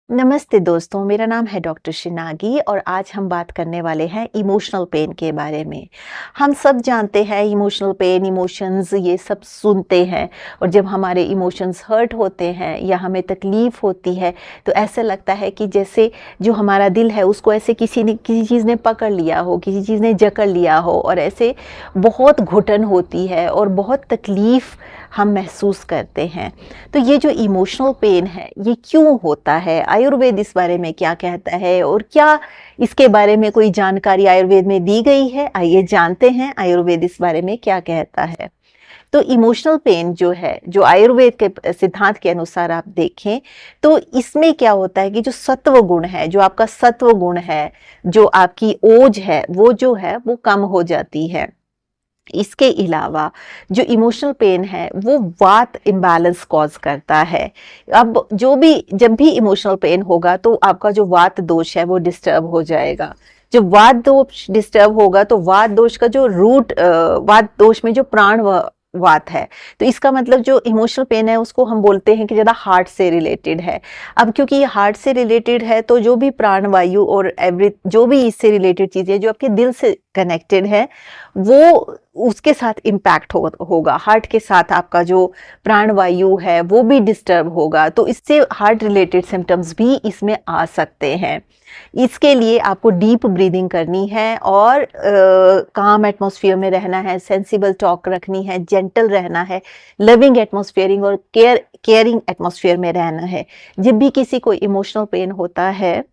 नमस्ते दोस्तों, मेरा नाम है डॉक्टर शिनागी और आज हम बात करने वाले हैं इमोशनल पेन के बारे में। हम सब जानते हैं इमोशनल पेन, इमोशंस ये सब सुनते हैं और जब हमारे इमोशंस हर्ट होते हैं या हमें तकलीफ़ होती है, तो ऐसा लगता है कि जैसे जो हमारा दिल है उसको ऐसे किसी चीज़ ने पकड़ लिया हो, किसी चीज़ ने जकड़ लिया हो और ऐसे बहुत घुटन होती है और बहुत तकलीफ़ हम महसूस करते हैं। तो ये जो इमोशनल पेन है, ये क्यों होता है? आयुर्वेद इस बारे में क्या कहता है और क्या इसके बारे में कोई जानकारी आयुर्वेद में दी गई है? आइए जानते हैं आयुर्वेद इस बारे में क्या कहता है। तो इमोशनल पेन जो है, जो आयुर्वेद के सिद्धांत के अनुसार आप देखें, तो इसमें क्या होता है कि जो सत्व गुण है, जो आपका सत्व गुण है, जो आपकी ओज है, वो जो है वो कम हो जाती है। इसके अलावा जो इमोशनल पेन है वो वात इम्बैलेंस कॉज करता है। अब जब भी इमोशनल पेन होगा तो आपका जो वात दोष है वो डिस्टर्ब हो जाएगा। जब वात दोष डिस्टर्ब होगा तो वात दोष का जो वात दोष में जो वात है, तो इसका मतलब जो इमोशनल पेन है उसको हम बोलते हैं कि ज़्यादा हार्ट से रिलेटेड है। अब क्योंकि ये हार्ट से रिलेटेड है तो जो भी प्राणवायु और जो भी इससे रिलेटेड चीज़ें जो आपके दिल से कनेक्टेड है, वो उसके साथ इम्पैक्ट होगा। हार्ट के साथ आपका जो प्राणवायु है वो भी डिस्टर्ब होगा, तो इससे हार्ट रिलेटेड सिम्टम्स भी इसमें आ सकते हैं। इसके लिए आपको डीप ब्रीदिंग करनी है और काम एटमॉस्फेयर में रहना है, सेंसिबल टॉक रखनी है, जेंटल रहना है, लविंग एटमॉस्फेयरिंग और केयरिंग एटमॉस्फेयर में रहना है। जब भी किसी को इमोशनल पेन होता है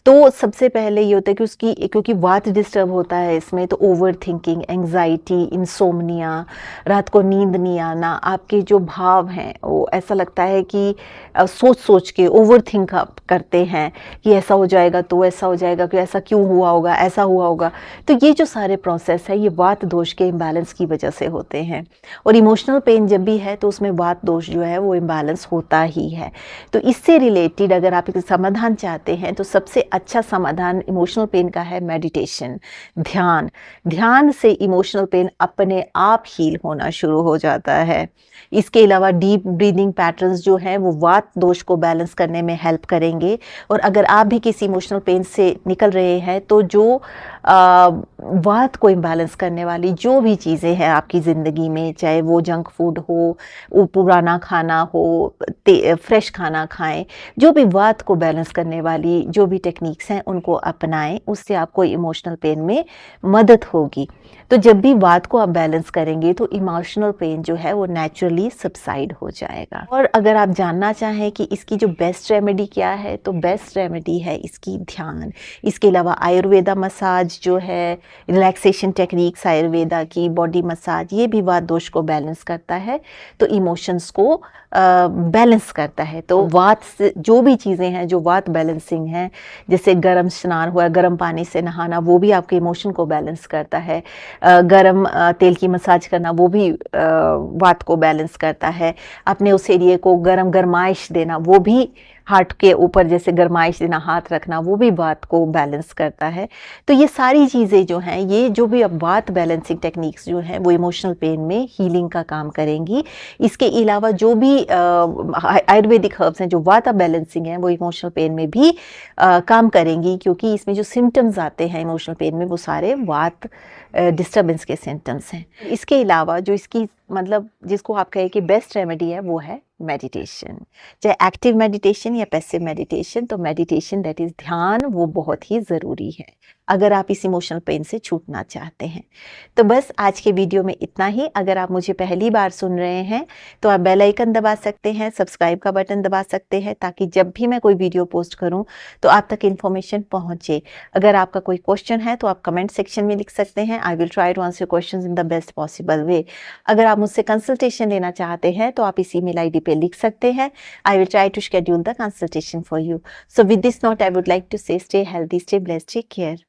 तो सबसे पहले ये होता है कि उसकी, क्योंकि वात डिस्टर्ब होता है इसमें, तो ओवर थिंकिंग, एंग्जाइटी, इंसोम्निया, रात को नींद नहीं आना, आपके जो भाव हैं वो ऐसा लगता है कि सोच सोच के ओवर थिंक आप करते हैं कि ऐसा हो जाएगा तो ऐसा हो जाएगा, कि ऐसा क्यों हुआ होगा, ऐसा हुआ होगा। तो ये जो सारे प्रोसेस है ये वात दोष के इम्बैलेंस की वजह से होते हैं और इमोशनल पेन जब भी है तो उसमें वात दोष जो है वो इम्बैलेंस होता ही है। तो इससे रिलेटेड अगर आप एक समाधान चाहते हैं तो सबसे अच्छा समाधान इमोशनल पेन का है मेडिटेशन, ध्यान। ध्यान से इमोशनल पेन अपने आप हील होना शुरू हो जाता है। इसके अलावा डीप ब्रीदिंग पैटर्न्स जो हैं वो वात दोष को बैलेंस करने में हेल्प करेंगे। और अगर आप भी किसी इमोशनल पेन से निकल रहे हैं तो जो वात को इम्बैलेंस करने वाली जो भी चीज़ें हैं आपकी ज़िंदगी में, चाहे वो जंक फूड हो, वो पुराना खाना हो, फ्रेश खाना खाएं, जो भी वात को बैलेंस करने वाली जो भी टेक्निक्स हैं उनको अपनाएं, उससे आपको इमोशनल पेन में मदद होगी। तो जब भी वात को आप बैलेंस करेंगे तो इमोशनल पेन जो है वो नेचुरली सबसाइड हो जाएगा। और अगर आप जानना चाहें कि इसकी जो बेस्ट रेमेडी क्या है, तो बेस्ट रेमेडी है इसकी ध्यान। इसके अलावा आयुर्वेदा मसाज जो है, रिलैक्सेशन टेक्निक्स आयुर्वेदा की, बॉडी मसाज, ये भी वात दोष को बैलेंस करता है, तो इमोशंस को बैलेंस करता है। तो वात से जो भी चीज़ें हैं जो वात बैलेंसिंग हैं, जैसे गर्म स्नान हुआ, गर्म पानी से नहाना, वो भी आपके इमोशन को बैलेंस करता है। गर्म तेल की मसाज करना वो भी वात को बैलेंस करता है। अपने उस एरिया को गरमाइश देना, वो भी हार्ट के ऊपर जैसे गरमाइश देना, हाथ रखना, वो भी वात को बैलेंस करता है। तो ये सारी चीज़ें जो हैं, ये जो भी अब वात बैलेंसिंग टेक्निक्स जो हैं वो इमोशनल पेन में हीलिंग का काम करेंगी। इसके अलावा जो भी आयुर्वेदिक हर्ब्स हैं जो वात बैलेंसिंग हैं वो इमोशनल पेन में भी काम करेंगी, क्योंकि इसमें जो सिम्टम्स आते हैं इमोशनल पेन में वो सारे वात डिस्टर्बेंस के सिम्टम्स हैं। इसके अलावा जो इसकी मतलब जिसको आप कहें कि बेस्ट रेमेडी है वो है मेडिटेशन, चाहे एक्टिव मेडिटेशन या पैसिव मेडिटेशन। तो मेडिटेशन दैट इज़ ध्यान, वो बहुत ही ज़रूरी है अगर आप इस इमोशनल पेन से छूटना चाहते हैं। तो बस आज के वीडियो में इतना ही। अगर आप मुझे पहली बार सुन रहे हैं तो आप बेल आइकन दबा सकते हैं, सब्सक्राइब का बटन दबा सकते हैं, ताकि जब भी मैं कोई वीडियो पोस्ट करूं तो आप तक इन्फॉर्मेशन पहुंचे। अगर आपका कोई क्वेश्चन है तो आप कमेंट सेक्शन में लिख सकते हैं। I will try to answer your questions in the best possible way. अगर आप मुझसे कंसल्टेशन लेना चाहते हैं तो आप इस ईमेल आईडी पे लिख सकते हैं। I will try to schedule the consultation for you. So with this note I would like to say stay healthy, stay blessed, take care.